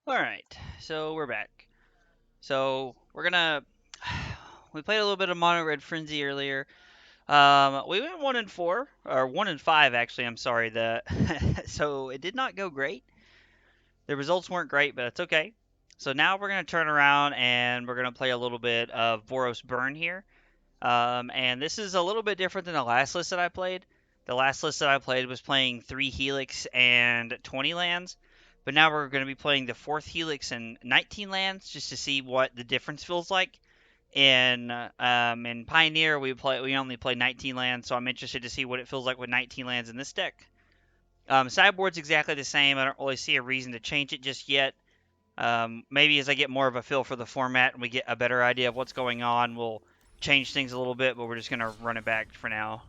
Alright, so we're back. So we're gonna we played a little bit of Mono Red Frenzy earlier. We went 1-4, or 1-5 actually. I'm sorry. So it did not go great. The results weren't great, but it's okay. So now we're gonna turn around and we're gonna play a little bit of Boros Burn here. And this is a little bit different than the last list that I played. The last list that I played was playing 3 Helix and 20 lands. But now we're going to be playing the 4th Helix and 19 lands just to see what the difference feels like. In Pioneer, we only play 19 lands, so I'm interested to see what it feels like with 19 lands in this deck. Sideboard's exactly the same. I don't really see a reason to change it just yet. Maybe as I get more of a feel for the format and we get a better idea of what's going on, we'll change things a little bit, but we're just going to run it back for now.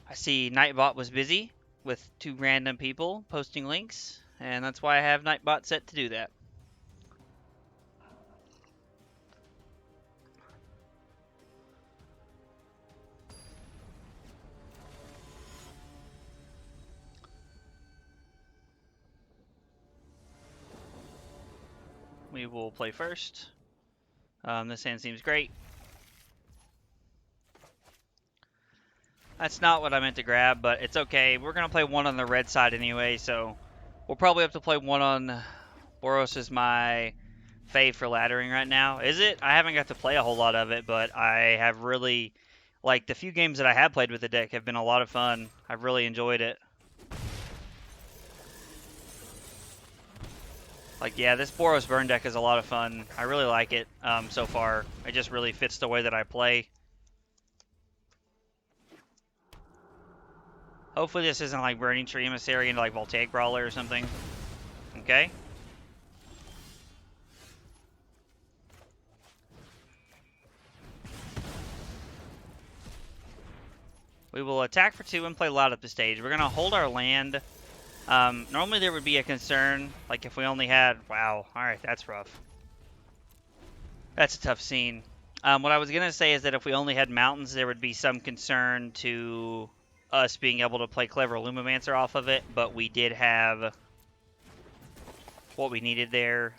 I see Nightbot was busy with 2 random people posting links, and that's why I have Nightbot set to do that. We will play first. This hand seems great. That's not what I meant to grab, but it's okay. We're going to play one on the red side anyway, so we'll probably have to play one on... Boros is my fave for laddering right now. Is it? I haven't got to play a whole lot of it, but I have really... Like, the few games that I have played with the deck have been a lot of fun. I've really enjoyed it. Like, yeah, this Boros Burn deck is a lot of fun. I really like it so far. It just really fits the way that I play. Hopefully this isn't like Burning Tree Emissary into like Voltaic Brawler or something. Okay. We will attack for 2 and play loud up the stage. We're going to hold our land. Normally there would be a concern, like if we only had... Wow, alright, that's rough. That's a tough scene. What I was going to say is that if we only had mountains, there would be some concern to us being able to play Clever Lumimancer off of it, but we did have what we needed there.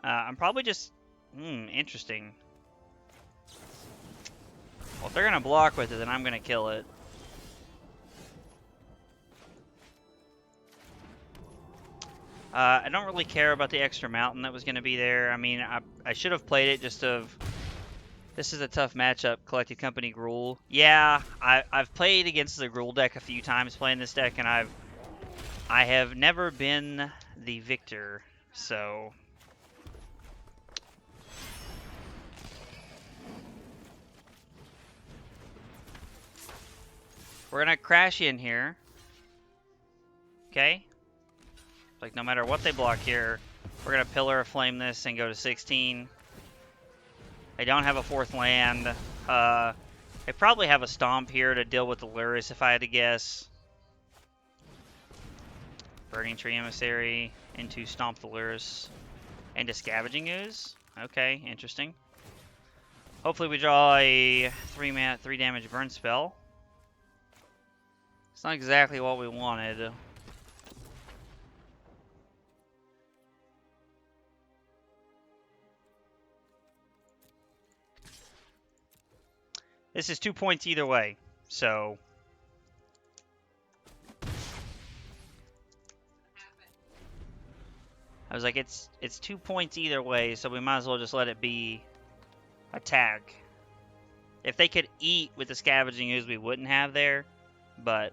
I'm probably just... interesting. Well, if they're going to block with it, then I'm going to kill it. I don't really care about the extra mountain that was going to be there. I mean, I should have played it just of... This is a tough matchup, Collected Company Gruul. Yeah, I've played against the Gruul deck a few times playing this deck, and I have never been the victor, so... We're going to crash in here. Okay? Like, no matter what they block here, we're going to Pillar of Flame this and go to 16. They don't have a 4th land. They probably have a Stomp here to deal with the Lurrus, if I had to guess. Burning Tree Emissary into Stomp the Lurrus. Into Scavenging Ooze. Okay, interesting. Hopefully we draw a 3 damage burn spell. It's not exactly what we wanted. This is 2 points either way, so... I was like, it's 2 points either way, so we might as well just let it be attack. If they could eat with the Scavenging Ooze, we wouldn't have there, but...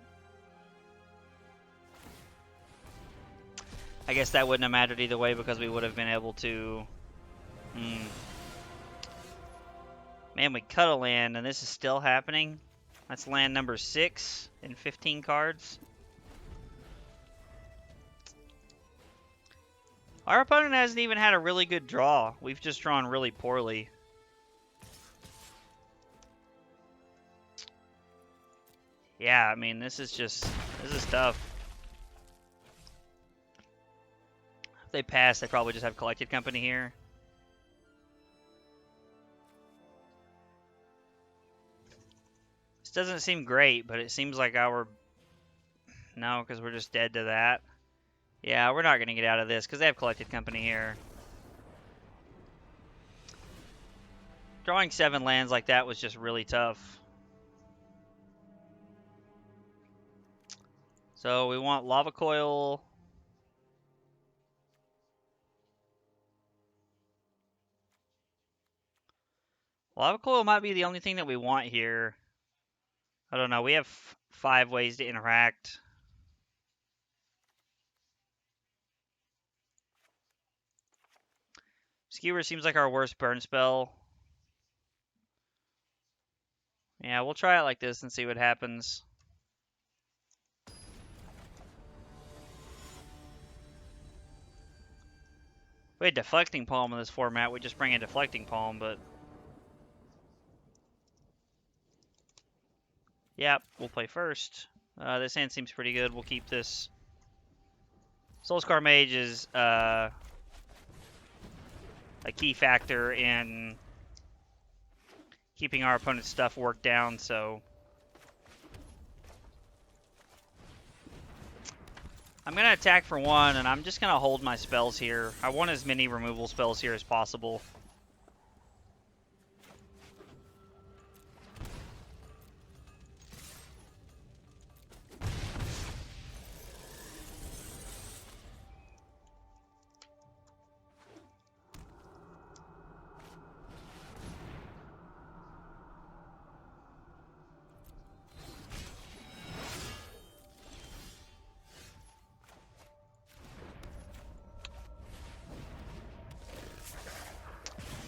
I guess that wouldn't have mattered either way because we would have been able to... Man, we cut a land and this is still happening. That's land number 6 in 15 cards. Our opponent hasn't even had a really good draw. We've just drawn really poorly. Yeah, I mean, this is tough. If they pass, they probably just have Collected Company here. This doesn't seem great, but it seems like our No, because we're just dead to that. Yeah, we're not going to get out of this because they have Collected Company here. Drawing 7 lands like that was just really tough. So we want Lava Coil. Lava Coil might be the only thing that we want here. I don't know. We have 5 ways to interact. Skewer seems like our worst burn spell. Yeah, we'll try it like this and see what happens. If we had Deflecting Palm in this format, we'd just bring in Deflecting Palm, but... Yep, we'll play first. This hand seems pretty good. We'll keep this. Soulscar Mage is a key factor in keeping our opponent's stuff worked down, so... I'm going to attack for 1, and I'm just going to hold my spells here. I want as many removal spells here as possible.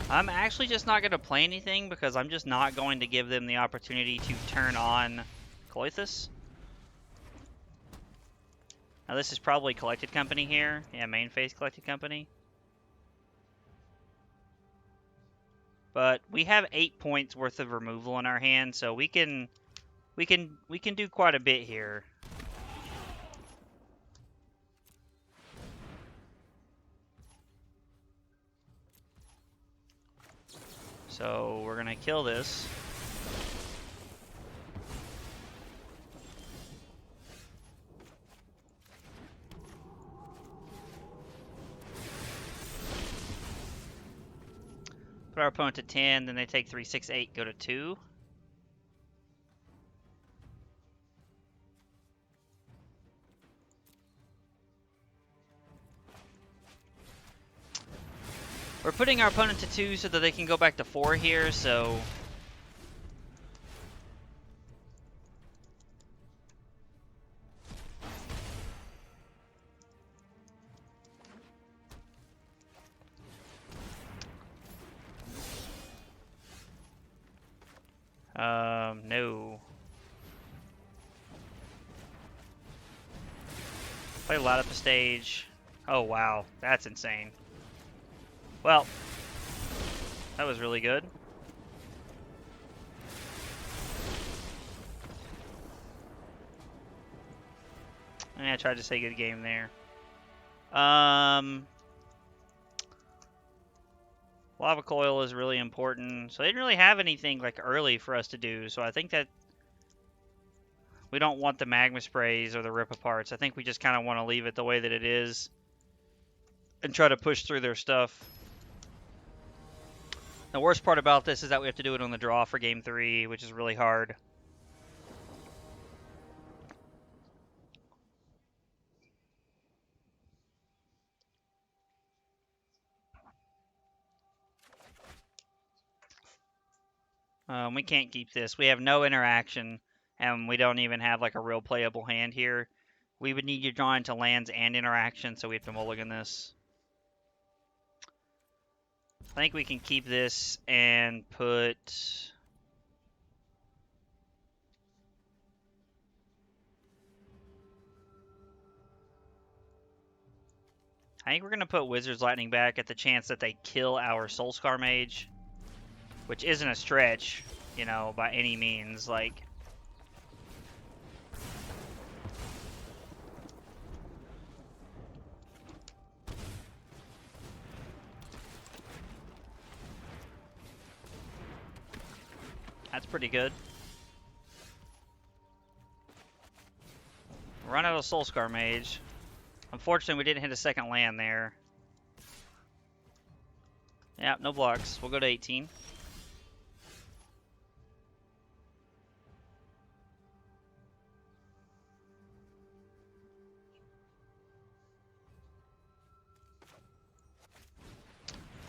I'm actually just not going to play anything because I'm just not going to give them the opportunity to turn on Cloythus. Now this is probably Collected Company here. Yeah, main phase Collected Company. But we have 8 points worth of removal in our hand, so we can do quite a bit here. So we're gonna kill this. Put our opponent to 10, then they take 3, 6, 8, go to 2. We're putting our opponent to 2 so that they can go back to 4 here, so... no. Play light up the stage. Oh, wow. That's insane. Well, that was really good. I tried to say good game there. Lava Coil is really important. So they didn't really have anything like early for us to do. So I think that we don't want the Magma Sprays or the Rip Aparts. I think we just kind of want to leave it the way that it is and try to push through their stuff. The worst part about this is that we have to do it on the draw for Game 3, which is really hard. We can't keep this. We have no interaction, and we don't even have like a real playable hand here. We would need you draw into lands and interaction, so we have to mulligan this. I think we can keep this and put... I think we're going to put Wizard's Lightning back at the chance that they kill our Soulscar Mage, which isn't a stretch, you know, by any means. Like, that's pretty good. Run out of Soulscar Mage. Unfortunately, we didn't hit a second land there. Yep, no blocks. We'll go to 18.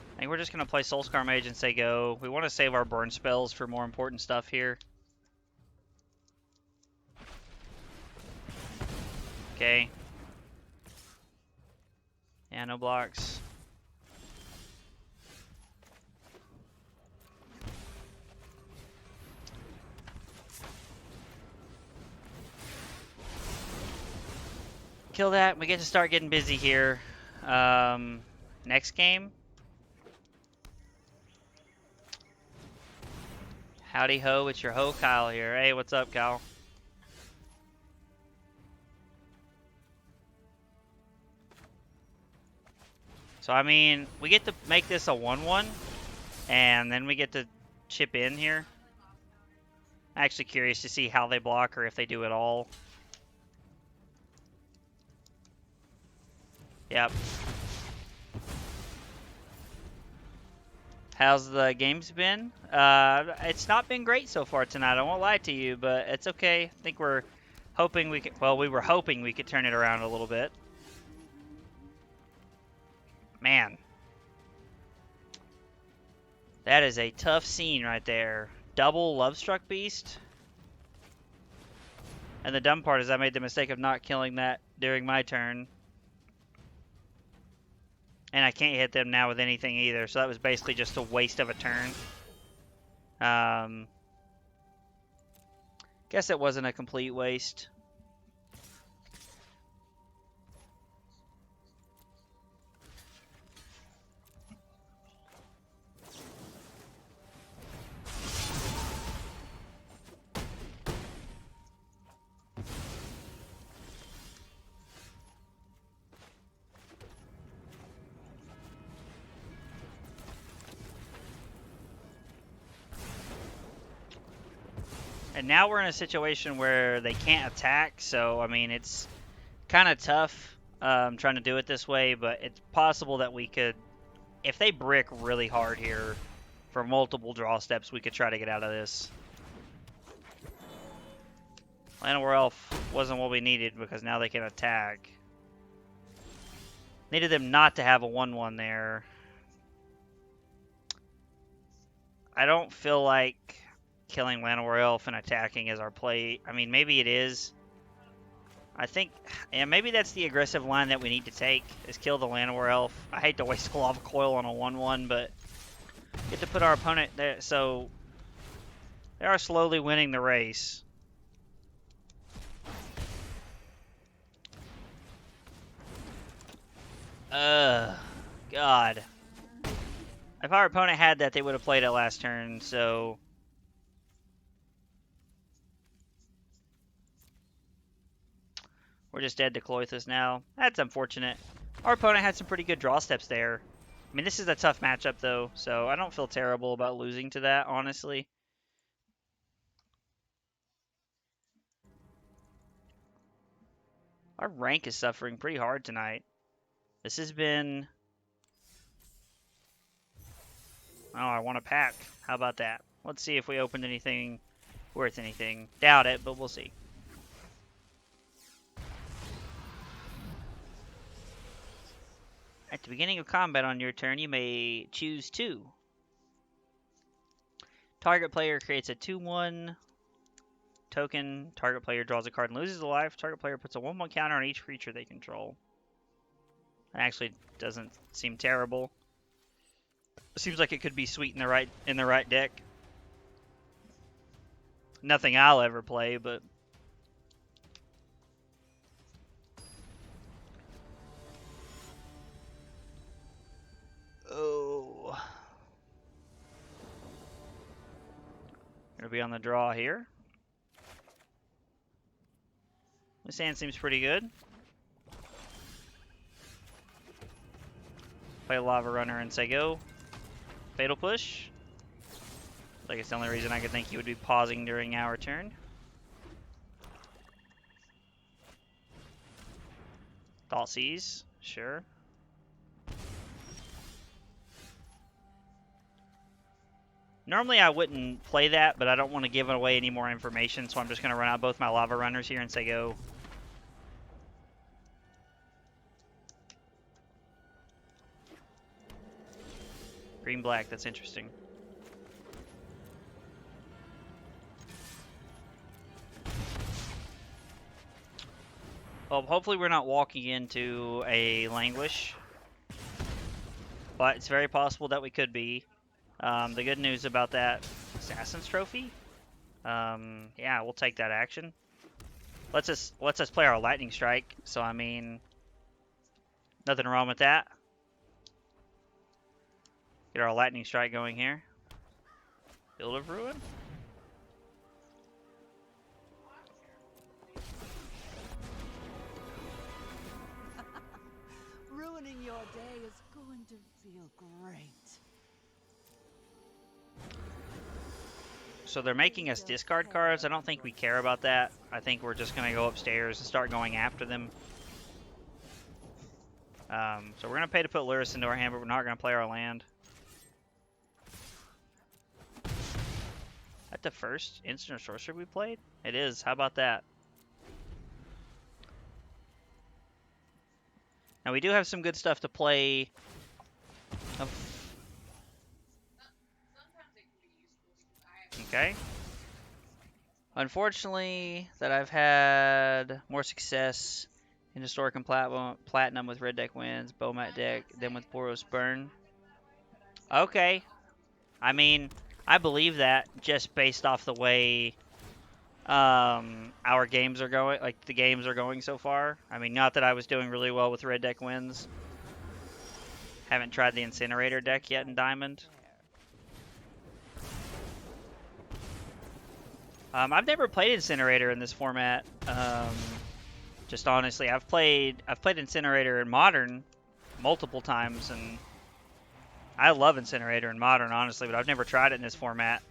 I think we're just going to play Soulscar Mage and say go. We want to save our burn spells for more important stuff here. Okay. Yeah, no blocks. Kill that. We get to start getting busy here. Next game. Howdy ho, it's your ho Kyle here. Hey, what's up, Kyle? So, I mean, we get to make this a 1-1, and then we get to chip in here. I'm actually curious to see how they block or if they do it all. Yep. How's the games been? It's not been great so far tonight. I won't lie to you, but it's okay. I think we're hoping we could. Well, we were hoping we could turn it around a little bit. Man, that is a tough scene right there. Double Lovestruck Beast. And the dumb part is I made the mistake of not killing that during my turn. And I can't hit them now with anything either, so that was basically just a waste of a turn. Guess it wasn't a complete waste. And now we're in a situation where they can't attack, so, I mean, it's kind of tough trying to do it this way, but it's possible that we could, if they brick really hard here for multiple draw steps, we could try to get out of this. Llanowar Elf wasn't what we needed because now they can attack. Needed them not to have a 1-1 there. I don't feel like killing Llanowar Elf and attacking is our play. I mean, maybe it is. I think, yeah, maybe that's the aggressive line that we need to take, is kill the Llanowar Elf. I hate to waste a Lava Coil on a 1-1, but get to put our opponent there. So they are slowly winning the race. God. If our opponent had that, they would have played it last turn, so... We're just dead to Cloythus now. That's unfortunate. Our opponent had some pretty good draw steps there. I mean, this is a tough matchup, though, so I don't feel terrible about losing to that, honestly. Our rank is suffering pretty hard tonight. This has been... Oh, I want a pack. How about that? Let's see if we opened anything worth anything. Doubt it, but we'll see. At the beginning of combat on your turn, you may choose 2. Target player creates a 2/1 token. Target player draws a card and loses a life. Target player puts a 1/1 counter on each creature they control. That actually doesn't seem terrible. Seems like it could be sweet in the right deck. Nothing I'll ever play, but oh, gonna be on the draw here. This hand seems pretty good. Play Lava Runner and say go. Fatal Push. Like it's the only reason I could think he would be pausing during our turn. Thoughtseize, sure. Normally I wouldn't play that, but I don't want to give away any more information, so I'm just going to run out both my lava runners here and say go. Green-black, that's interesting. Well, hopefully we're not walking into a Languish, but it's very possible that we could be. The good news about that, Assassin's Trophy? Yeah, we'll take that action. Let's us play our Lightning Strike, so I mean, nothing wrong with that. Get our Lightning Strike going here. Field of Ruin? Ruining your day is going to feel great. So they're making us discard cards. I don't think we care about that. I think we're just going to go upstairs and start going after them. So we're going to pay to put Luris into our hand, but we're not going to play our land. That's the first instant or sorcery we played? It is. How about that? Now we do have some good stuff to play. Okay. Unfortunately, that I've had more success in Historic and Platinum with Red Deck wins, Bomat deck, than with Boros Burn. Okay. I mean, I believe that just based off the way our games are going, like the games are going so far. I mean, not that I was doing really well with Red Deck wins. Haven't tried the Incinerator deck yet in Diamond. I've never played Incinerator in this format. Just honestly, I've played Incinerator in Modern multiple times, and I love Incinerator in Modern, honestly, but I've never tried it in this format.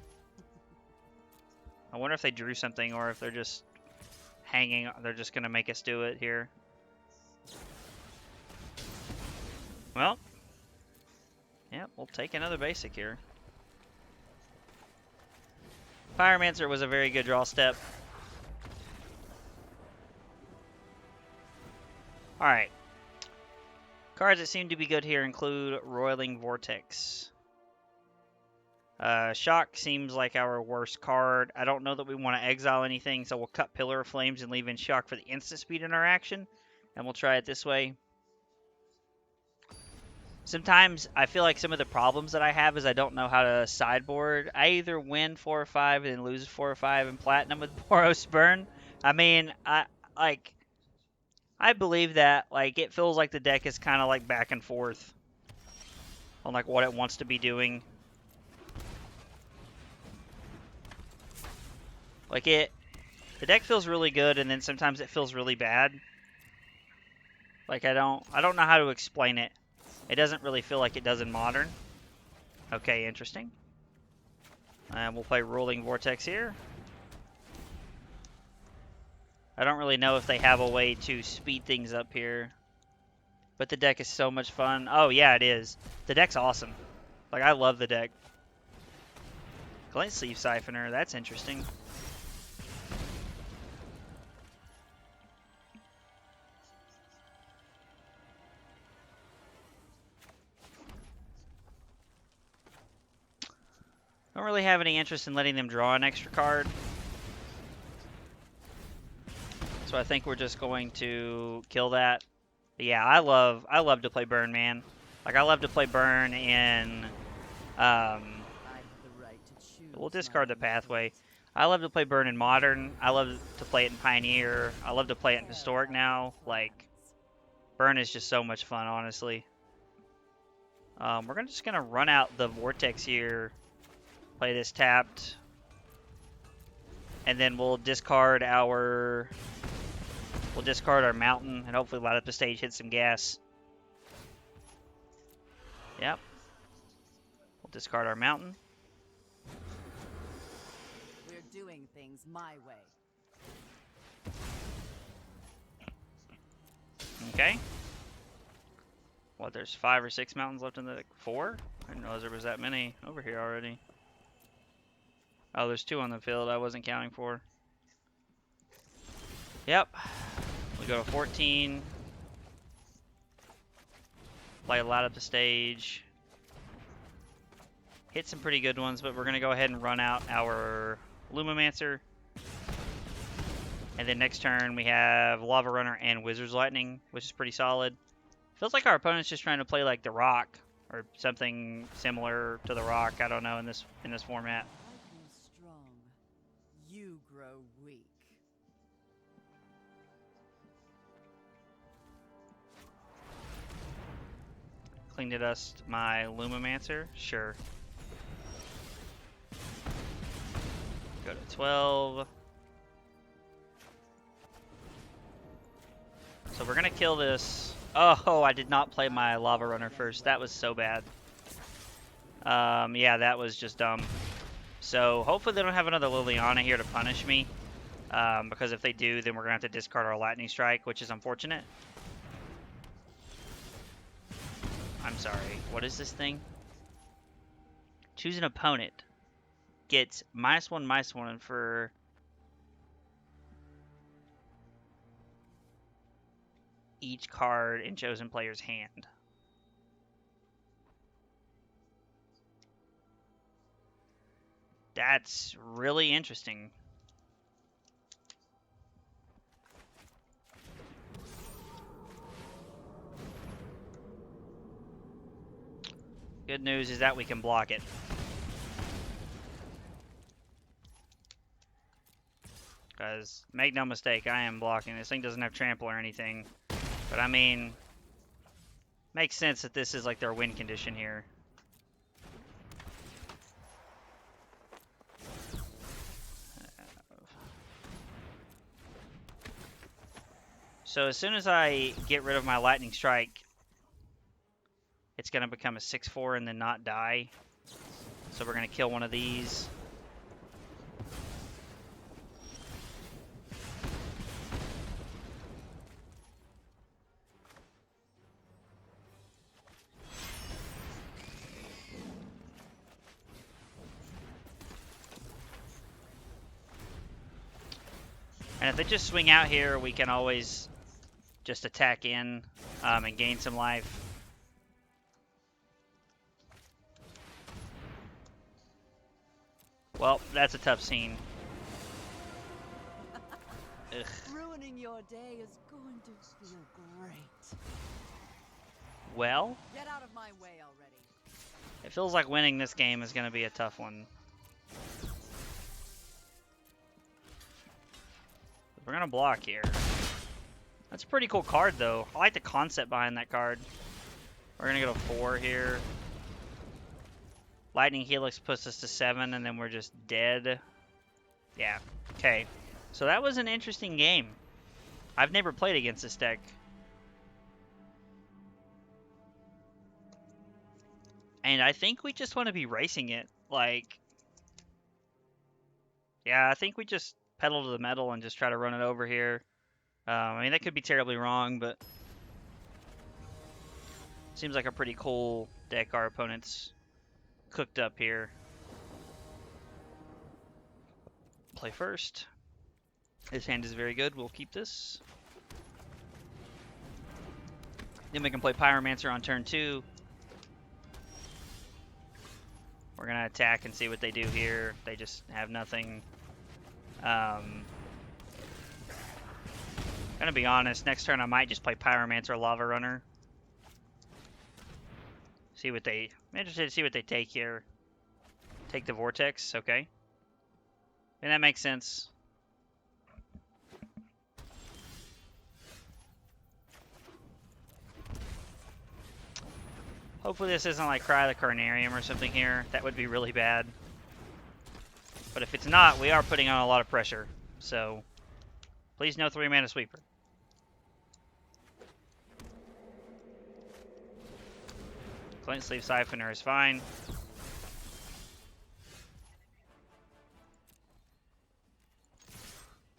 I wonder if they drew something or if they're just hanging. They're just gonna make us do it here. Well, yeah, we'll take another basic here. Pyromancer was a very good draw step. Alright. Cards that seem to be good here include Roiling Vortex. Shock seems like our worst card. I don't know that we want to exile anything, so we'll cut Pillar of Flames and leave in Shock for the instant speed interaction. And we'll try it this way. Sometimes I feel like some of the problems that I have is I don't know how to sideboard. I either win 4 or 5 and then lose 4 or 5 in Platinum with Boros Burn. I mean, I believe that. Like, it feels like the deck is kind of like back and forth on like what it wants to be doing. Like the deck feels really good, and then sometimes it feels really bad. Like I don't know how to explain it. It doesn't really feel like it does in Modern. Okay, interesting. And we'll play Rolling Vortex here. I don't really know if they have a way to speed things up here. But the deck is so much fun. Oh, yeah, it is. The deck's awesome. Like, I love the deck. Glint Sleeve Siphoner, that's interesting. Don't really have any interest in letting them draw an extra card. So I think we're just going to kill that. But yeah, I love to play Burn, man. Like, I love to play Burn in we'll discard the Pathway. I love to play Burn in Modern. I love to play it in Pioneer. I love to play it in Historic now. Like, Burn is just so much fun, honestly. We're just gonna run out the Vortex here. Play this tapped. And then we'll discard our Mountain and hopefully light up the stage, hit some gas. Yep. We'll discard our Mountain. We're doing things my way. Okay. What, there's 5 or 6 mountains left in the... 4? I didn't realize there was that many over here already. Oh, there's 2 on the field I wasn't counting for. Yep. We go to 14. Play a lot up the stage. Hit some pretty good ones, but we're going to go ahead and run out our Lumomancer. And then next turn we have Lava Runner and Wizard's Lightning, which is pretty solid. Feels like our opponent's just trying to play like the Rock or something similar to the Rock. I don't know in this format. I grow strong. You grow weak. Clean to dust my Lumomancer, sure. Go to 12. So we're gonna kill this. Oh, I did not play my Lava Runner first. That was so bad. Yeah, that was just dumb. So hopefully they don't have another Liliana here to punish me. Because if they do, then we're gonna have to discard our Lightning Strike, which is unfortunate. I'm sorry. What is this thing? Choose an opponent. Gets -1/-1 for... each card in chosen player's hand. That's really interesting. Good news is that we can block it. Because, make no mistake, I am blocking. This thing doesn't have trample or anything. But I mean, makes sense that this is like their win condition here. So as soon as I get rid of my Lightning Strike, it's going to become a 6/4 and then not die. So we're going to kill one of these. And if they just swing out here, we can always just attack in and gain some life. Well, that's a tough scene. Ugh. Ruining your day is going to feel great. Well, Get out of my way already. it feels like winning this game is going to be a tough one. We're going to block here. That's a pretty cool card, though. I like the concept behind that card. We're going to go to 4 here. Lightning Helix puts us to 7, and then we're just dead. Yeah. Okay. So that was an interesting game. I've never played against this deck. And I think we just want to be racing it. Like, yeah, I think we just pedal to the metal and just try to run it over here. I mean, that could be terribly wrong, but seems like a pretty cool deck our opponent's cooked up here. Play first. This hand is very good. We'll keep this. Then we can play Pyromancer on turn 2. We're going to attack and see what they do here. They just have nothing. Gonna be honest, next turn I might just play Pyromancer Lava Runner. See what they... I'm interested to see what they take here. Take the Vortex, okay. And that makes sense. Hopefully this isn't like Cry the Carnarium or something here. That would be really bad. But if it's not, we are putting on a lot of pressure. So, please no 3-mana sweeper. Flint Sleeve Siphoner is fine.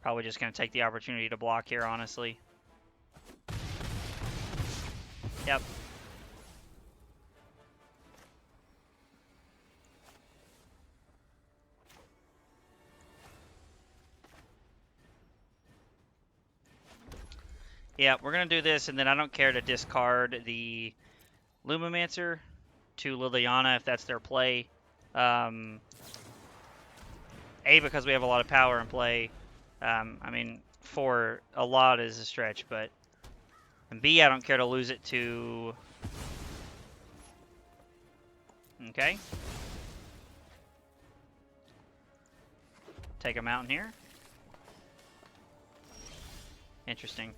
Probably just going to take the opportunity to block here, honestly. Yep. Yeah, we're gonna do this, and then I don't care to discard the Lumimancer to Liliana if that's their play. Um, A, because we have a lot of power in play. I mean, 4 a lot is a stretch, but and B, I don't care to lose it to. Okay, take a mountain here. Interesting.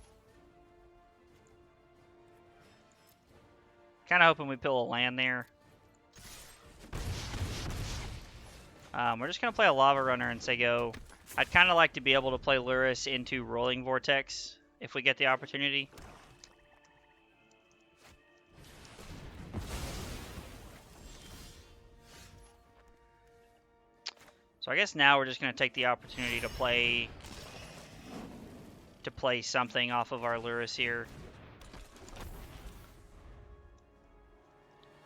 Kind of hoping we pull a land there. We're just going to play a Lava Runner and say go. I'd kind of like to be able to play Lurrus into Rolling Vortex if we get the opportunity. So I guess now we're just going to take the opportunity to play something off of our Lurrus here.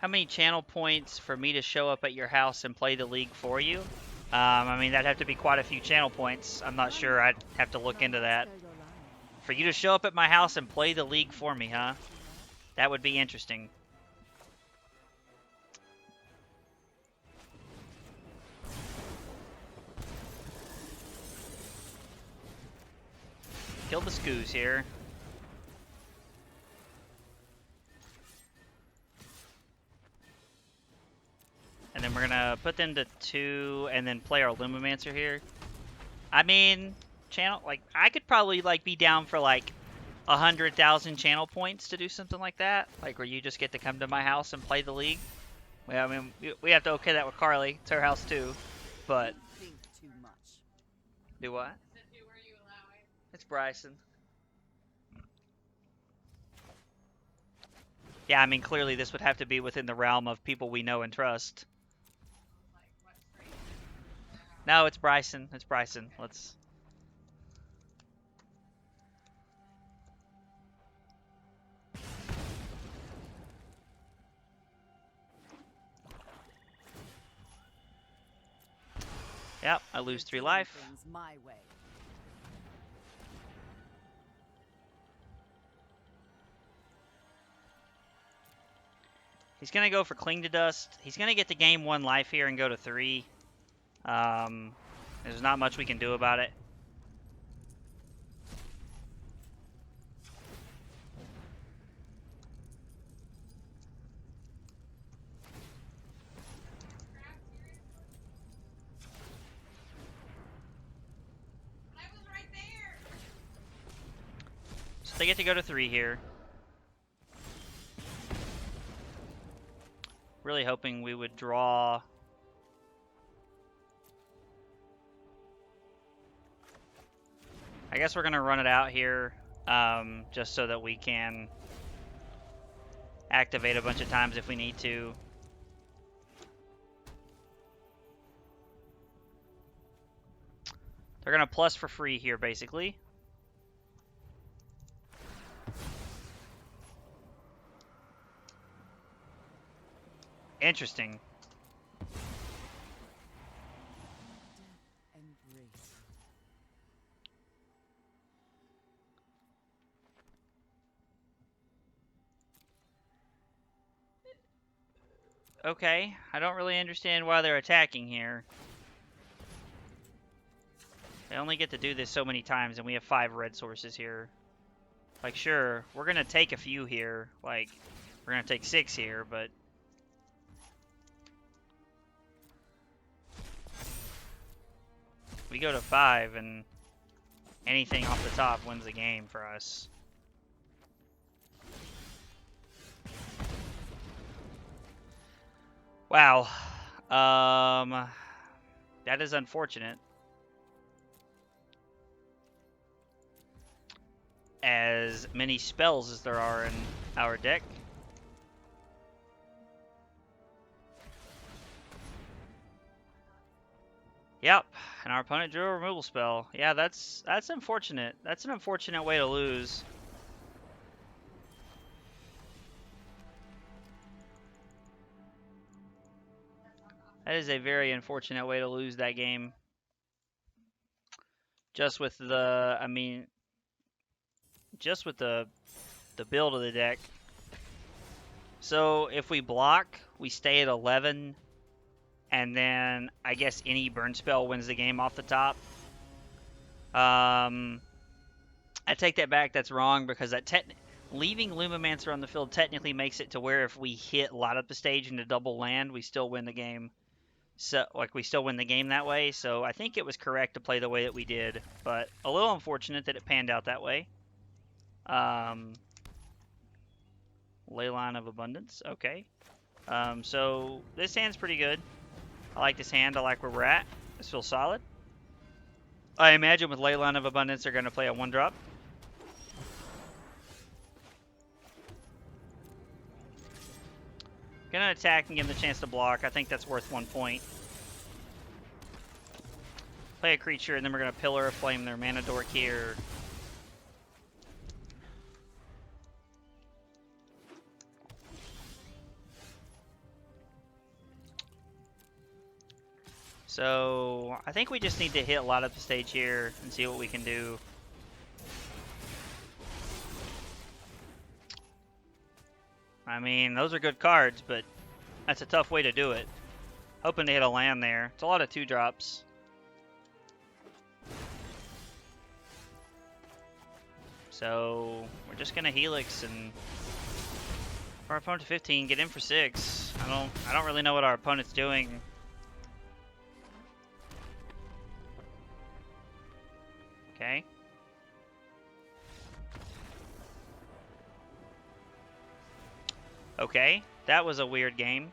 How many channel points for me to show up at your house and play the league for you? I mean, that'd have to be quite a few channel points. I'm not sure. I'd have to look into that. For you to show up at my house and play the league for me, huh? That would be interesting. Kill the Skoos here. And then we're gonna put them to 2 and then play our Lumimancer here. I mean, channel, like, I could probably, like, be down for, like, 100,000 channel points to do something like that. Like, where you just get to come to my house and play the league. Yeah, I mean, we have to okay that with Carly. It's her house, too. But, Think too much. do what? It's Bryson. Yeah, I mean, clearly this would have to be within the realm of people we know and trust. No, it's Bryson. It's Bryson. Let's... Yep, I lose 3 life. My way. He's going to go for Cling to Dust. He's going to get to gain 1 life here and go to 3. There's not much we can do about it. So they get to go to 3 here. Really hoping we would draw... I guess we're going to run it out here, just so that we can activate a bunch of times if we need to. They're going to plus for free here, basically. Interesting. Okay, I don't really understand why they're attacking here. They only get to do this so many times, and we have 5 red sources here. Like, sure, we're going to take a few here. Like, we're going to take 6 here, but... we go to 5, and anything off the top wins the game for us. Wow. That is unfortunate. As many spells as there are in our deck. Yep, and our opponent drew a removal spell. Yeah, that's unfortunate. That's an unfortunate way to lose. That is a very unfortunate way to lose that game. Just with the, I mean, just with the build of the deck. So if we block, we stay at 11, and then I guess any burn spell wins the game off the top. I take that back. That's wrong because leaving Lumimancer on the field technically makes it to where if we hit light up the stage into double land, we still win the game. So we still win the game that way. So I think it was correct to play the way that we did, but a little unfortunate that it panned out that way. Leyline of Abundance. Okay. So this hand's pretty good. I like this hand. I like where we're at. This feels solid. I imagine with Leyline of Abundance, they're going to play a 1-drop. Gonna attack and give them the chance to block. I think that's worth 1 point. Play a creature, and then we're gonna Pillar of Flame their mana dork here. So I think we just need to hit light up the stage here and see what we can do. I mean, those are good cards, but that's a tough way to do it. Hoping to hit a land there. It's a lot of 2-drops. So we're just gonna helix and our opponent to 15, get in for 6. I don't really know what our opponent's doing. Okay. Okay, that was a weird game.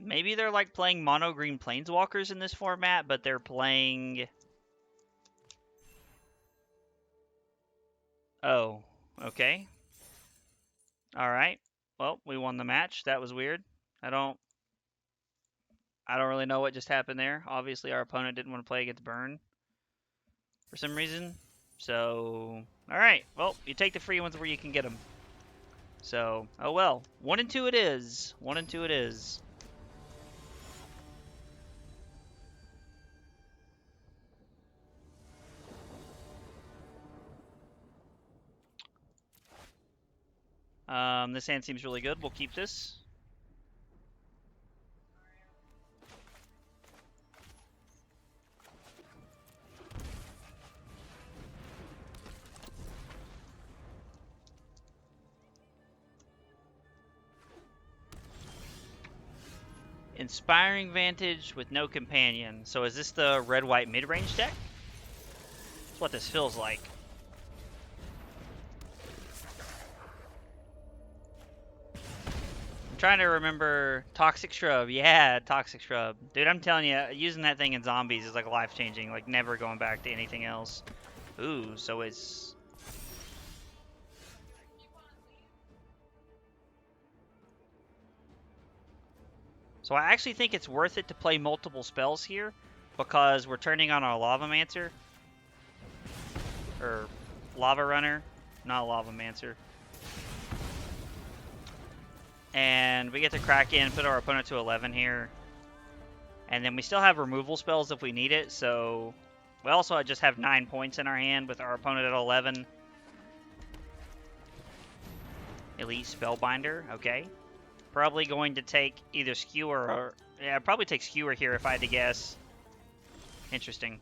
Maybe they're like playing mono green planeswalkers in this format, but they're playing. Oh, okay. All right. Well, we won the match. That was weird. I don't really know what just happened there. Obviously, our opponent didn't want to play against Burn for some reason. So, all right. Well, you take the free ones where you can get them. So, oh well. 1 and 2 it is. 1 and 2 it is. This hand seems really good. We'll keep this. Inspiring Vantage with no companion. So is this the red-white mid-range deck? That's what this feels like. I'm trying to remember Toxic Shrub. Yeah, Toxic Shrub. Dude, I'm telling you, using that thing in zombies is like life-changing. Like never going back to anything else. Ooh, so it's... So I actually think it's worth it to play multiple spells here because we're turning on our Lavamancer. Or Lava Runner, not Lavamancer. And we get to crack in, put our opponent to 11 here. And then we still have removal spells if we need it, so... We also just have 9 points in our hand with our opponent at 11. Elite Spellbinder, okay. Probably going to take either Skewer or... Yeah, I'd probably take Skewer here if I had to guess. Interesting.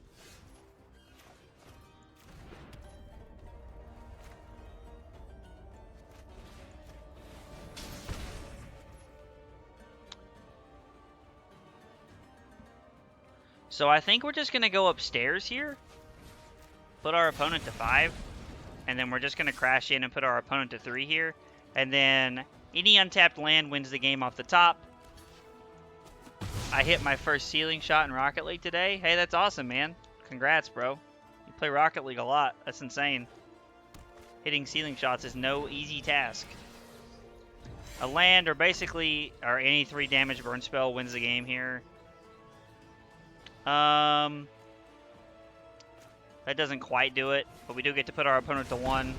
So I think we're just going to go upstairs here. Put our opponent to 5. And then we're just going to crash in and put our opponent to 3 here. And then any untapped land wins the game off the top. I hit my first ceiling shot in Rocket League today. Hey, that's awesome, man. Congrats, bro. You play Rocket League a lot. That's insane. Hitting ceiling shots is no easy task. A land or any 3 damage burn spell wins the game here. That doesn't quite do it, but we do get to put our opponent to 1.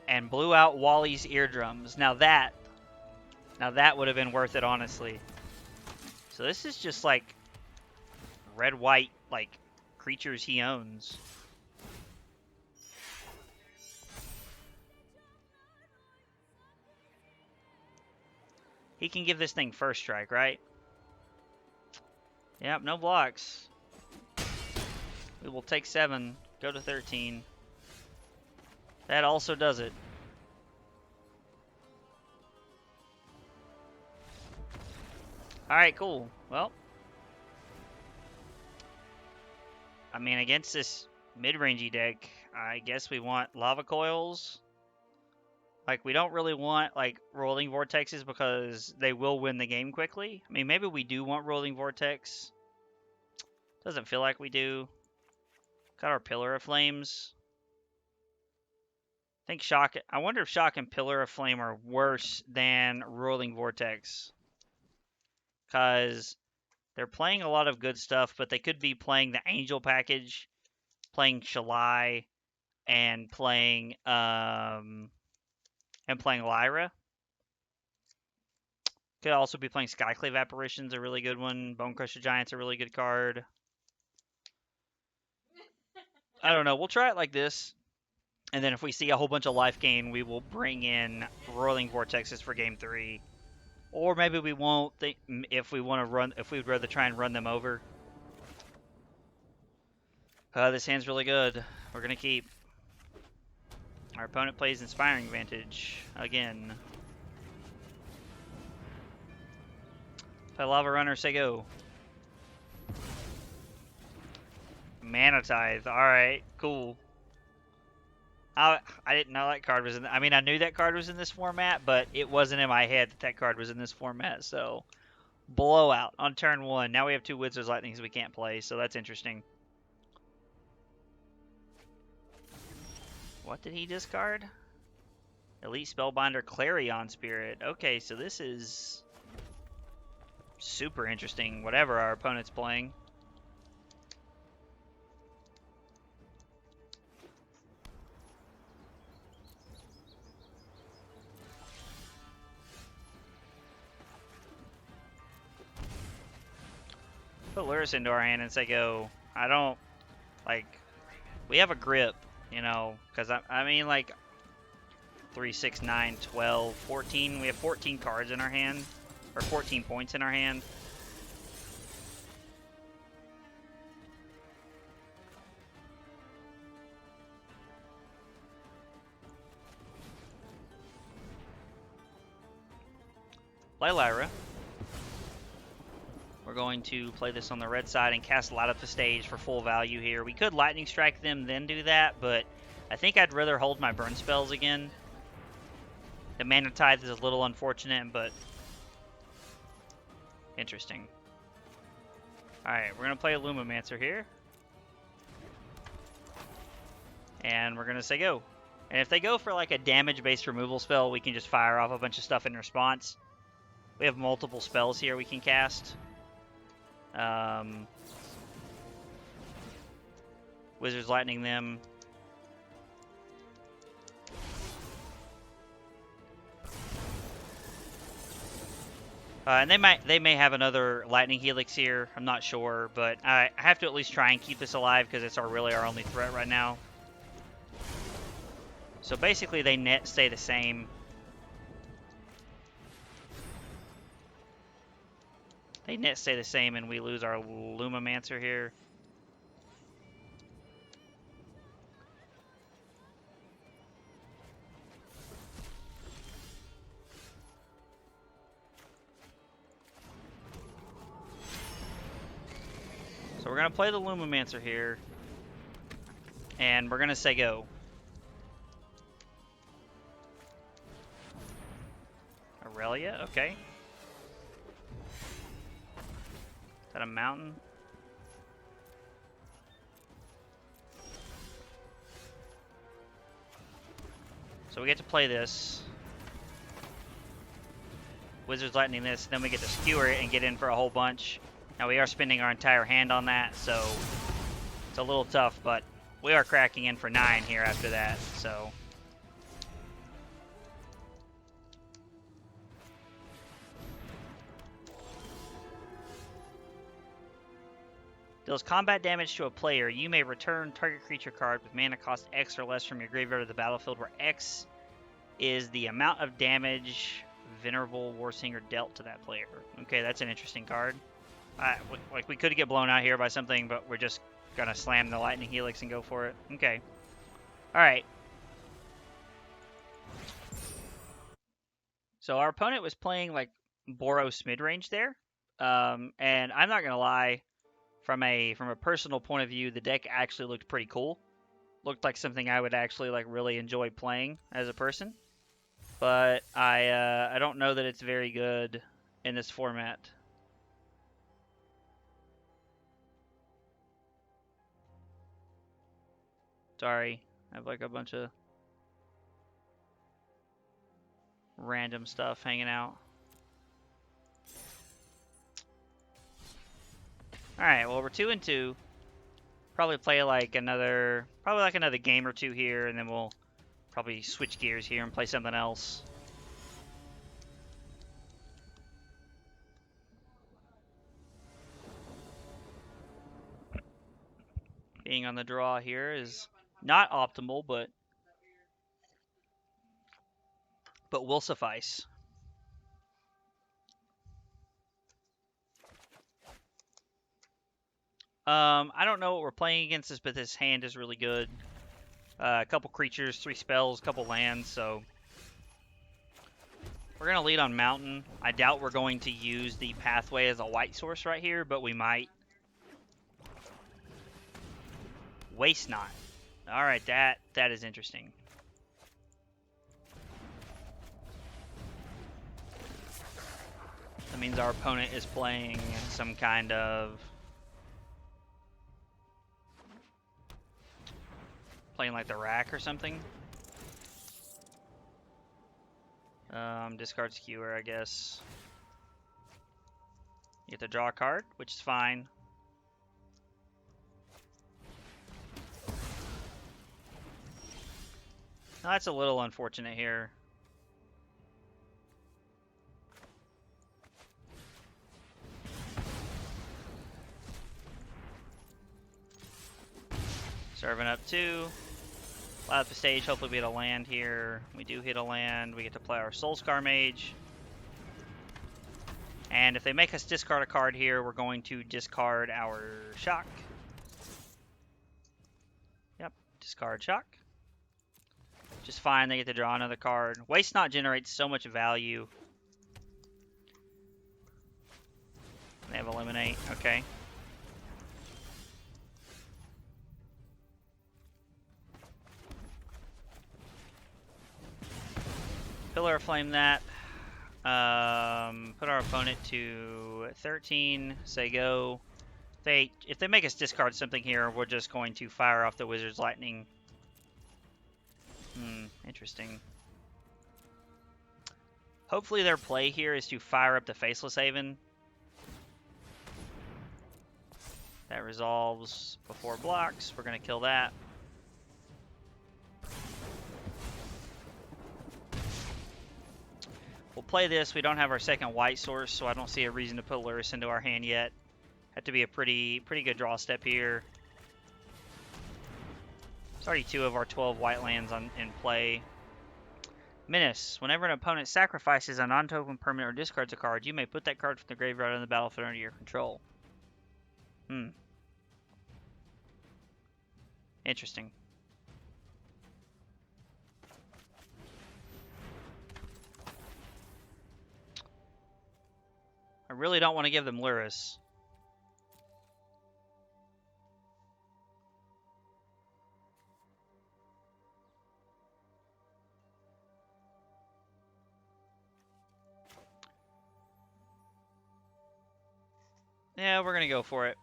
And blew out Wally's eardrums. Now that Now that would have been worth it, honestly. So this is just like red-white, like creatures he owns. He can give this thing first strike, right? Yep, no blocks. We will take 7, go to 13. That also does it. Alright, cool. Well, I mean, against this mid-rangey deck, I guess we want lava coils. Like, we don't really want, like, rolling vortexes because they will win the game quickly. I mean, maybe we do want rolling vortex. Doesn't feel like we do. Got our Pillar of Flames. I think Shock. I wonder if Shock and Pillar of Flame are worse than Rolling Vortex. Because they're playing a lot of good stuff, but they could be playing the Angel package, playing Shalai, and playing Lyra. Could also be playing Skyclave Apparition's a really good one. Bone Crusher Giant's a really good card. I don't know. We'll try it like this. And then if we see a whole bunch of life gain, we will bring in Rolling Vortexes for game 3. Or maybe we won't if we want to run, if we'd rather try and run them over. This hand's really good. We're going to keep. Our opponent plays Inspiring Vantage again. Play Lava Runner, say go. Mana Tithe. Alright, cool. I didn't know that card was in. I mean, I knew that card was in this format, but it wasn't in my head that that card was in this format. So, blowout on turn 1. Now we have 2 Wizards Lightnings we can't play, so that's interesting. What did he discard? Elite Spellbinder Clarion Spirit. Okay, so this is super interesting, whatever our opponent's playing. Put Lurrus into our hand and say go. I don't, like, we have a grip, you know, because I mean, like, 3, 6, 9, 12, 14. We have 14 cards in our hand, or 14 points in our hand. Play Lyra. We're going to play this on the red side and cast Light Up the Stage for full value here. We could Lightning Strike them, then do that, but I think I'd rather hold my burn spells again. The Mana Tithe is a little unfortunate, but interesting. Alright, we're going to play a Lumimancer here. And we're going to say go. And if they go for like a damage-based removal spell, we can just fire off a bunch of stuff in response. We have multiple spells here we can cast. Wizards Lightning them. And they may have another Lightning Helix here. I'm not sure, but I have to at least try and keep this alive because it's really our only threat right now. So basically, they net stay the same. They net stay the same, and we lose our Lumimancer here. So we're going to play the Lumimancer here. And we're going to say go. Aurelia, okay. Is that a mountain? So we get to play this. Wizards Lightning this, then we get to skewer it and get in for a whole bunch. Now we are spending our entire hand on that, so it's a little tough, but we are cracking in for 9 here after that, so. Deals combat damage to a player. You may return target creature card with mana cost X or less from your graveyard to the battlefield, where X is the amount of damage Venerable Warsinger dealt to that player. Okay, that's an interesting card. Like, we could get blown out here by something, but we're just going to slam the Lightning Helix and go for it. Okay. Alright. So our opponent was playing, like, Boros midrange there. And I'm not going to lie, from a personal point of view, the deck actually looked pretty cool. Looked like something I would actually, like, really enjoy playing as a person. But I don't know that it's very good in this format. Sorry, I have like a bunch of random stuff hanging out. Alright, well, we're 2-2. Probably play like another game or two here, and then we'll probably switch gears here and play something else. Being on the draw here is not optimal, but will suffice. I don't know what we're playing against, but this hand is really good. A couple creatures, 3 spells, a couple lands, so we're going to lead on Mountain. I doubt we're going to use the Pathway as a white source right here, but we might. Waste Not. Alright, that is interesting. That means our opponent is playing some kind of... playing like the rack or something. Discard Skewer, I guess. You get to draw a card, which is fine. Now, that's a little unfortunate here. Serving up 2. Out the stage, hopefully we hit a land here. We do hit a land. We get to play our Soulscar Mage. And if they make us discard a card here, we're going to discard our Shock. Yep, discard Shock. Just fine, they get to draw another card. Waste Not generates so much value. They have Eliminate, okay. Pillar of Flame that. Put our opponent to 13. Say go. If they make us discard something here, we're just going to fire off the Wizard's Lightning. Interesting. Hopefully their play here is to fire up the Faceless Haven. That resolves before blocks. We're going to kill that. We'll play this. We don't have our second white source, so I don't see a reason to put Lurrus into our hand yet. Have to be a pretty good draw step here. It's already 2 of our 12 white lands in play. Menace. Whenever an opponent sacrifices a non-token permanent or discards a card, you may put that card from the graveyard on the battlefield under your control. Interesting. I really don't want to give them Lurrus. Yeah, we're going to go for it.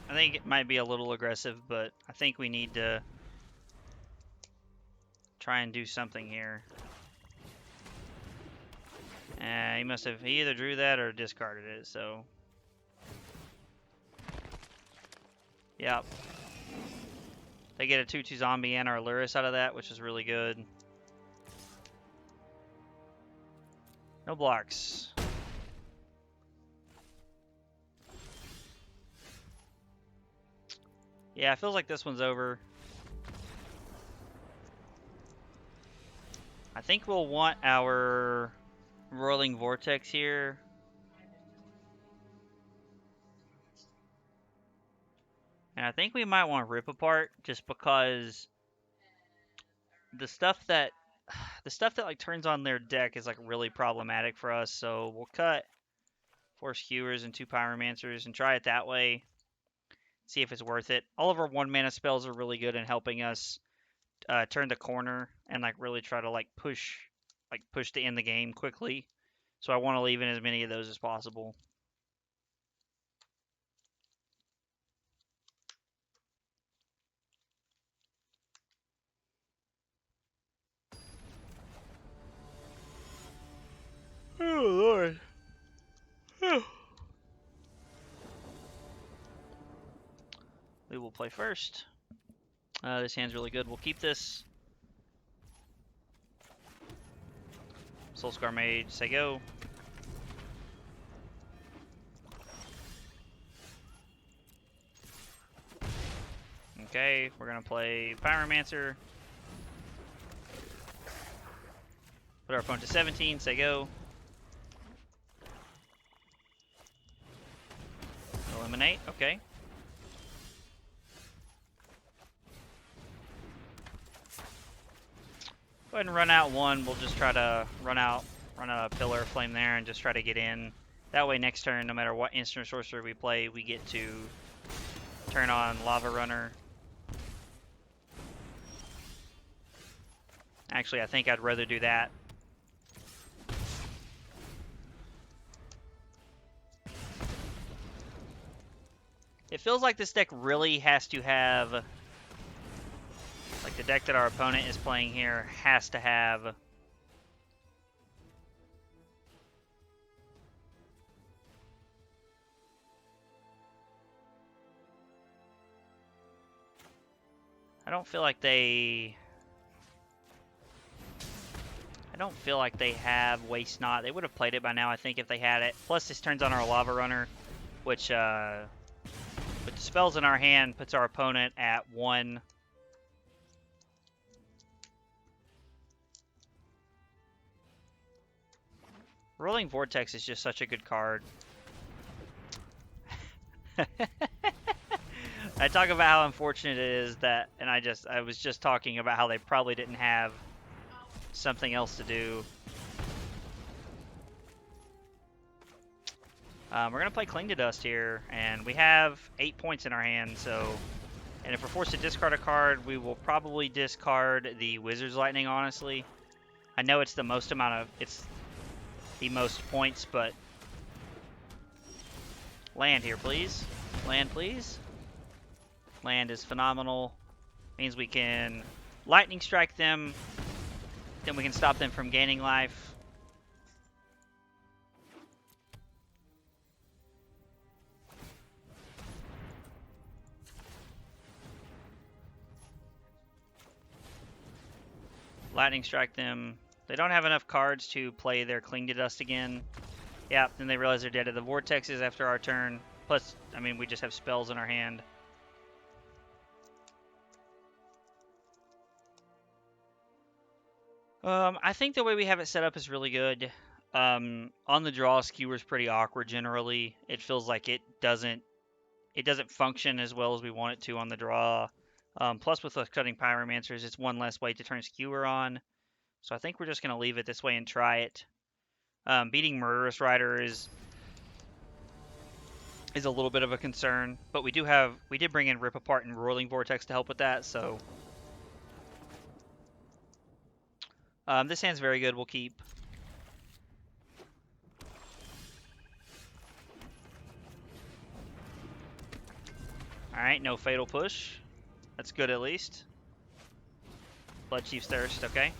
I think it might be a little aggressive, but I think we need to try and do something here. He either drew that or discarded it, so. Yep. They get a 2/2 zombie and our Lurrus out of that, which is really good. No blocks. Yeah, it feels like this one's over. I think we'll want our Rolling Vortex here. And I think we might want to Rip Apart just because the stuff that like turns on their deck is like really problematic for us. So we'll cut 4 Skewers and 2 Pyromancers and try it that way. See if it's worth it. All of our 1-mana spells are really good in helping us turn the corner and like really try to push to end the game quickly. So I want to leave in as many of those as possible. Oh Lord. We will play first. This hand's really good. We'll keep this. Soulscar Mage, say go. Okay, we're gonna play Pyromancer. Put our opponent to 17, say go. Eliminate, okay. Go ahead and run out one. We'll just try to run out a Pillar of Flame there and just try to get in. That way next turn, no matter what instant sorcerer we play, we get to turn on Lava Runner. Actually, I think I'd rather do that. It feels like this deck really has to have, like the deck that our opponent is playing here has to have I don't feel like they have Waste Not. They would have played it by now, I think, if they had it. Plus, this turns on our Lava Runner, which, with the spells in our hand, puts our opponent at 1. Rolling Vortex is just such a good card. I talk about how unfortunate it is that, and I was just talking about how they probably didn't have something else to do. We're going to play Cling to Dust here, and we have 8 points in our hand, so... And if we're forced to discard a card, we will probably discard the Wizard's Lightning, honestly. I know it's the most it's the most points, but... Land here, please. Land, please. Land is phenomenal. Means we can Lightning Strike them, then we can stop them from gaining life. Lightning Strike them. They don't have enough cards to play their Cling to Dust again. Yeah, then they realize they're dead to the Vortexes after our turn. Plus, I mean, we just have spells in our hand. I think the way we have it set up is really good. On the draw, Skewer's pretty awkward generally. It feels like it doesn't function as well as we want it to on the draw. Plus, with us cutting Pyromancers, it's one less way to turn Skewer on. So I think we're just going to leave it this way and try it. Beating Murderous Rider is a little bit of a concern, but we did bring in Rip Apart and Rolling Vortex to help with that, so... this hand's very good, we'll keep. Alright, no Fatal Push. That's good at least. Blood Chief's Thirst, okay.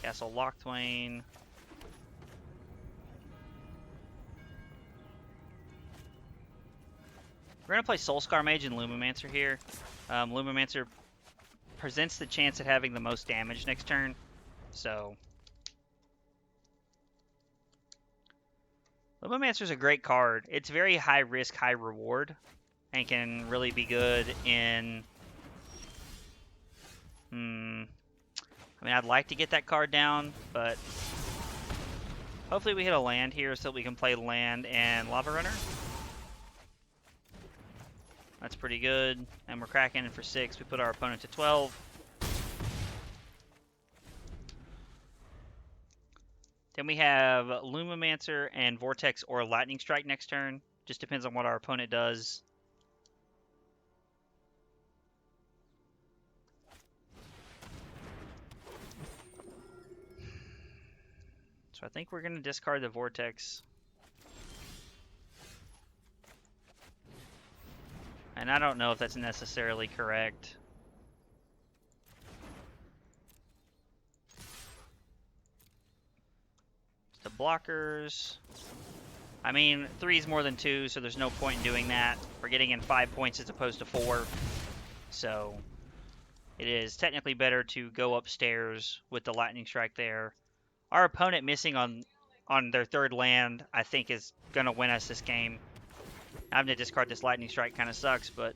Castle Locthwain. We're going to play Soulscar Mage and Lumimancer here. Lumimancer presents the chance at having the most damage next turn, so... Lumimancer's a great card. It's very high risk, high reward. and can really be good in... I mean, I'd like to get that card down, but hopefully we hit a land here so that we can play land and Lava Runner. That's pretty good. And we're cracking in for 6. We put our opponent to 12. Then we have Lumimancer and Vortex or Lightning Strike next turn. Just depends on what our opponent does. So I think we're going to discard the Vortex. And I don't know if that's necessarily correct. The blockers. I mean, 3 is more than 2, so there's no point in doing that. We're getting in 5 points as opposed to 4. So it is technically better to go upstairs with the Lightning Strike there. Our opponent missing on their 3rd land, I think, is going to win us this game. Having to discard this Lightning Strike kind of sucks, but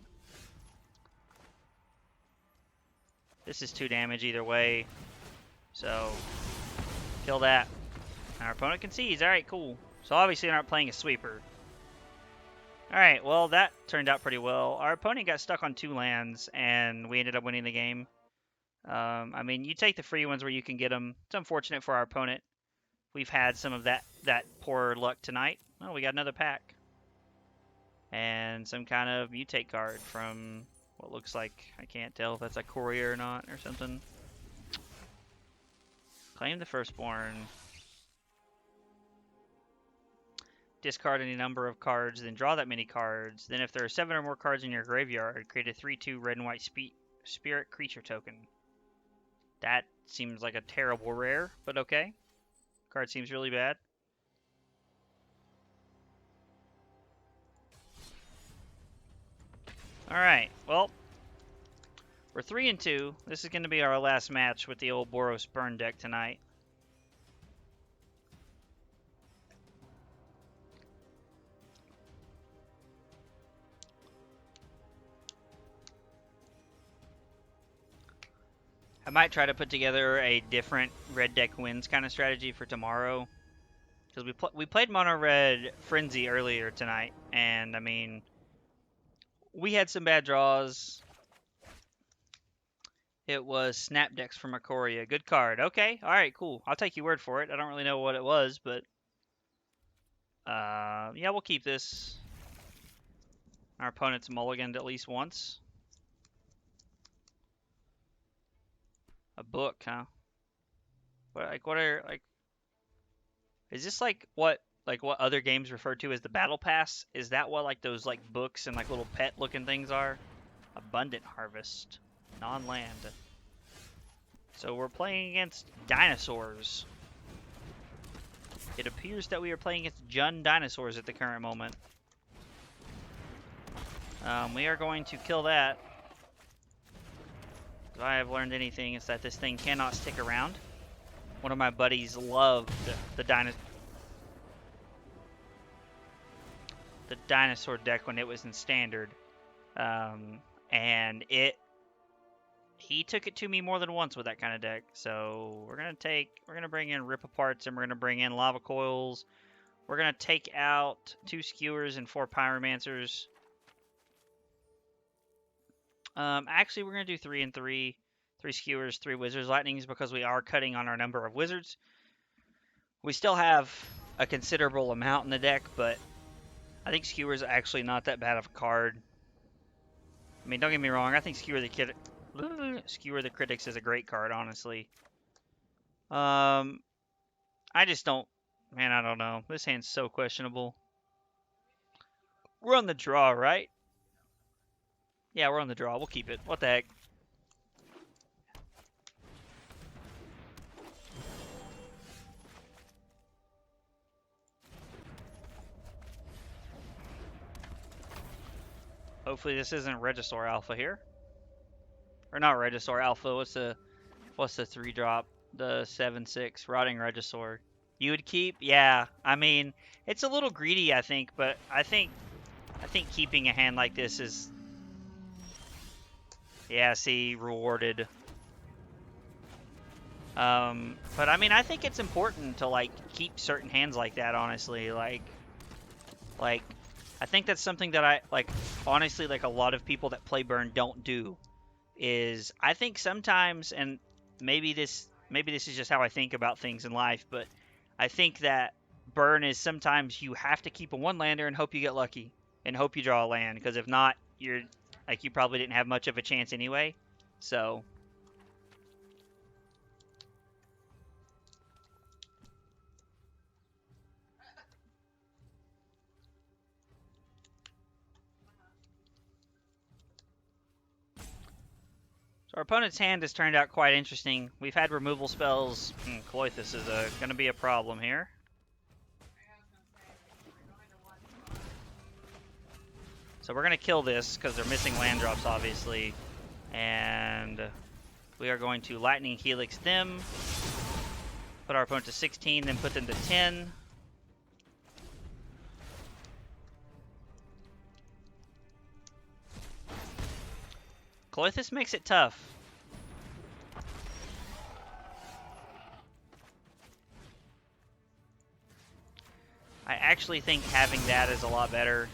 this is 2 damage either way. So kill that. Our opponent concedes. Alright, cool. So obviously they're not playing a sweeper. Alright, well that turned out pretty well. Our opponent got stuck on 2 lands, and we ended up winning the game. I mean, you take the free ones where you can get them. It's unfortunate for our opponent. We've had some of that poor luck tonight. Oh, we got another pack. And some kind of mutate card from what looks like, I can't tell if that's a courier or not or something. Claim the Firstborn. Discard any number of cards, then draw that many cards. Then if there are 7 or more cards in your graveyard, create a 3/2 red and white spirit creature token. That seems like a terrible rare, but okay. Card seems really bad. Alright, well, we're 3-2. This is going to be our last match with the old Boros burn deck tonight. I might try to put together a different red deck wins kind of strategy for tomorrow. Because we played Mono Red Frenzy earlier tonight, and I mean, we had some bad draws. It was Snap Decks from Ikoria. Good card. Okay, alright, cool. I'll take your word for it. I don't really know what it was, but yeah, we'll keep this. Our opponent's mulliganed at least once. A book, huh? What are, like, is this like what other games refer to as the battle pass? Is that what like those like books and like little pet looking things are? Abundant Harvest, non-land. So we're playing against dinosaurs. It appears that we are playing against Jund dinosaurs at the current moment. We are going to kill that. If I have learned anything, it's that this thing cannot stick around. One of my buddies loved the dinosaur deck when it was in standard, and he took it to me more than once with that kind of deck. So we're gonna bring in Rip Aparts, and we're gonna bring in Lava Coils. We're gonna take out 2 Skewers and 4 Pyromancers. Actually, we're gonna do 3 and 3. 3 Skewers, 3 Wizards Lightnings, because we are cutting on our number of Wizards. We still have a considerable amount in the deck, but I think Skewer is actually not that bad of a card. I mean, don't get me wrong. I think Skewer the Critics is a great card, honestly. I just don't... Man, I don't know. This hand's so questionable. We're on the draw, right? Yeah, we're on the draw. We'll keep it. What the heck? Hopefully this isn't Regisaur Alpha here. Or not Regisaur Alpha. What's the 3-drop? The 7/6 Rotting Regisaur. You would keep? Yeah. I mean, it's a little greedy, I think, but I think I think keeping a hand like this is, yeah, see, rewarded. But I mean, I think it's important to like keep certain hands like that. Honestly, like I think that's something that I like. Honestly, like a lot of people that play burn don't do. Is I think sometimes, and maybe this is just how I think about things in life, but I think that burn is sometimes you have to keep a one lander and hope you get lucky and hope you draw a land, because if not, you're like you probably didn't have much of a chance anyway. So our opponent's hand has turned out quite interesting. We've had removal spells. Cloythus is going to be a problem here. So we're going to kill this because they're missing land drops, obviously. And we are going to Lightning Helix them. Put our opponent to 16, then put them to 10. Cloythus makes it tough. I actually think having that is a lot better.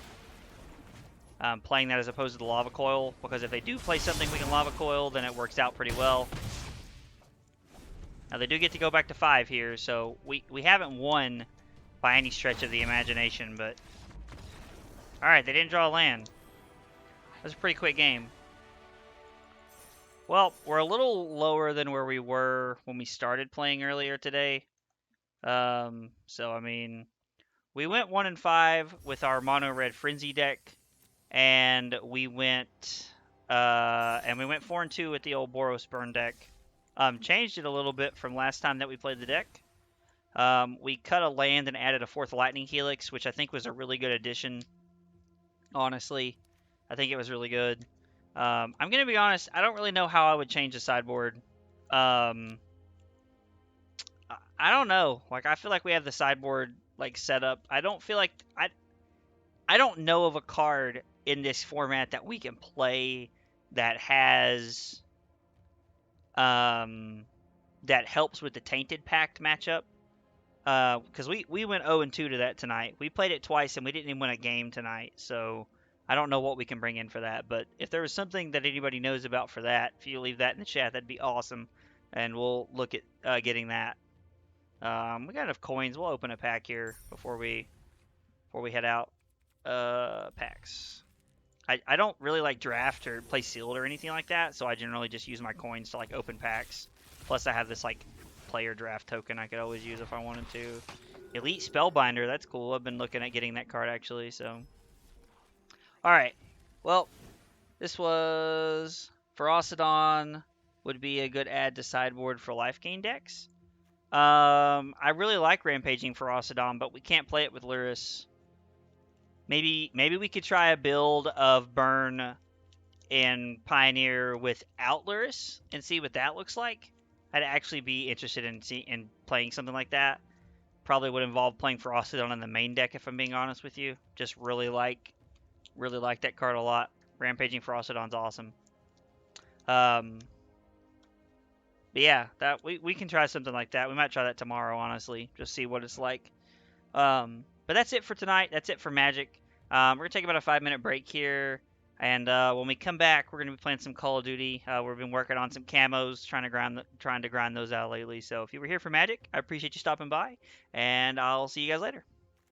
Playing that as opposed to the Lava Coil, because if they do play something we can Lava Coil, then it works out pretty well. Now they do get to go back to 5 here, so we haven't won by any stretch of the imagination, but... Alright, they didn't draw a land. That was a pretty quick game. Well, we're a little lower than where we were when we started playing earlier today. So, I mean, we went 1-5 with our mono red frenzy deck, and we went 4-2 with the old Boros burn deck. Changed it a little bit from last time that we played the deck. We cut a land and added a 4th lightning helix, which I think was a really good addition. Honestly, I think it was really good. I'm gonna be honest, I don't really know how I would change the sideboard. I don't know. Like, I feel like we have the sideboard like set up. I don't feel like I don't know of a card in this format that we can play that has that helps with the Tainted Pact matchup. Because we went 0-2 to that tonight. We played it twice and we didn't even win a game tonight. So I don't know what we can bring in for that. But if there was something that anybody knows about for that, if you leave that in the chat, that'd be awesome. And we'll look at getting that. We got enough coins. We'll open a pack here before we head out. Packs. I don't really like draft or play sealed or anything like that, so I generally just use my coins to like open packs. Plus I have this like player draft token I could always use if I wanted to. Elite Spellbinder, that's cool. I've been looking at getting that card actually, so. Alright. Well, this was Ferocidon would be a good add to sideboard for life gain decks. I really like Rampaging Ferocidon, but we can't play it with Lurrus. Maybe we could try a build of Burn and Pioneer without Lurrus and see what that looks like. I'd actually be interested in playing something like that. Probably would involve playing Ferocidon in the main deck if I'm being honest with you. Just really like that card a lot. Rampaging Ferocidon's awesome. But yeah, that we can try something like that. We might try that tomorrow, honestly, just see what it's like. But that's it for tonight. That's it for Magic. We're going to take about a 5-minute break here. And when we come back, we're going to be playing some Call of Duty. We've been working on some camos, trying to grind those out lately. So if you were here for Magic, I appreciate you stopping by. And I'll see you guys later.